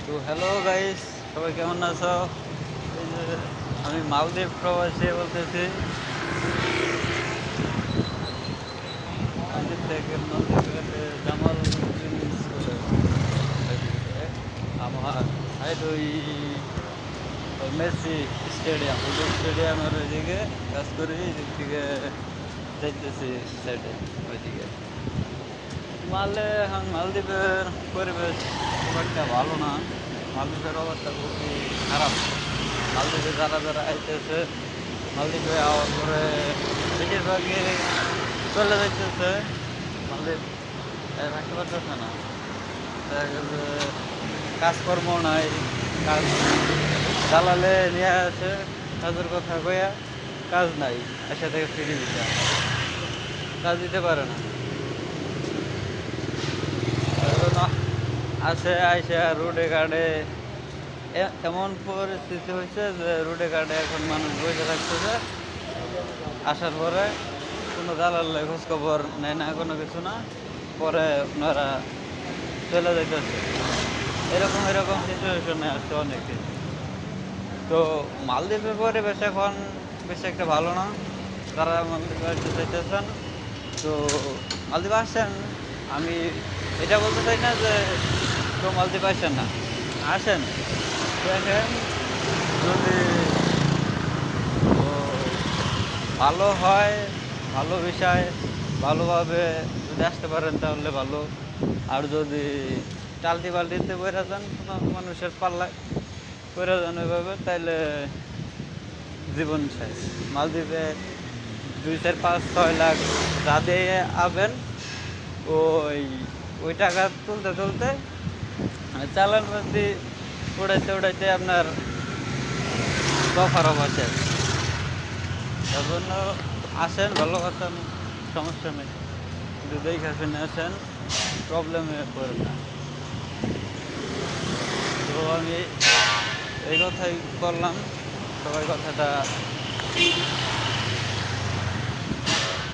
তো hello guys, সবাই কেমন আছো? এই যে আমি মালদ্বীপ প্রবাসী বলতেছি। মালদ্বীপ থেকে জামাল স্কুলে আমার হাইট ওই মেসি স্টেডিয়াম, ওই স্টেডিয়ামের ওইদিকে কাজ করি। এদিক থেকে যাইতেছি সাইডে ওইদিকে। এখন মালদ্বীপের পরিবেশ খুব একটা ভালো না। মালদ্বীপের অবস্থা খুবই খারাপ। মালদ্বীপে যারা যারা আইতেছে, মালদ্বীপে আওয়ার পরে বেশিরভাগই চলে যাইতেছে। মালদ্বীপ থাকতে পারতেছে না। দেখা গেছে কাজকর্ম নাই, কাজ দালালে নিয়ে আছে, কাজের কথা কইয়া কাজ নাই, এসে থেকে ফিরে দিতে কাজ দিতে পারে না। আছে আইসা রোডে ঘাটে এমন পরিস্থিতি হয়েছে যে রোডে ঘাটে এখন মানুষ বসে থাকতেছে। আসার পরে কোনো দালাল খোঁজ খবর নেয় না, কোনো কিছু না, পরে ওনারা চলে যাইতেছে। এরকম এরকম সিচুয়েশনে আসছে অনেক কিছু। তো মালদ্বীপের পরিবেশ এখন বেশি একটা ভালো না। তারা মালদ্বীপে আসতে চাইতেছেন, তো মালদ্বীপ আসছেন। আমি এটা বলতে চাই না যে তো মালদ্বীপ আসেন না, আসেন, দেখেন। যদি ভালো হয়, ভালো বিষয়, ভালোভাবে যদি আসতে পারেন তাহলে ভালো। আর যদি টালটি পাল্টিতে বেড়ে যান, কোনো মানুষের পাল্লায় বেড়ে যান ওইভাবে, তাইলে জীবন শেষ। মালদ্বীপে 2, 4, 5, 6 লাখ যা দিয়ে আবেন, ওই ওই টাকা তুলতে তুলতে চালান বাতি উড়াইতে উড়াইতে আপনার দফার অভাব শেষ। তার জন্য আসেন, ভালো কথা, সমস্যা নেই, কিন্তু দেখে শুনে আসেন, প্রবলেমে পড়েন না। তো আমি এই কথাই বললাম, সবাই কথাটা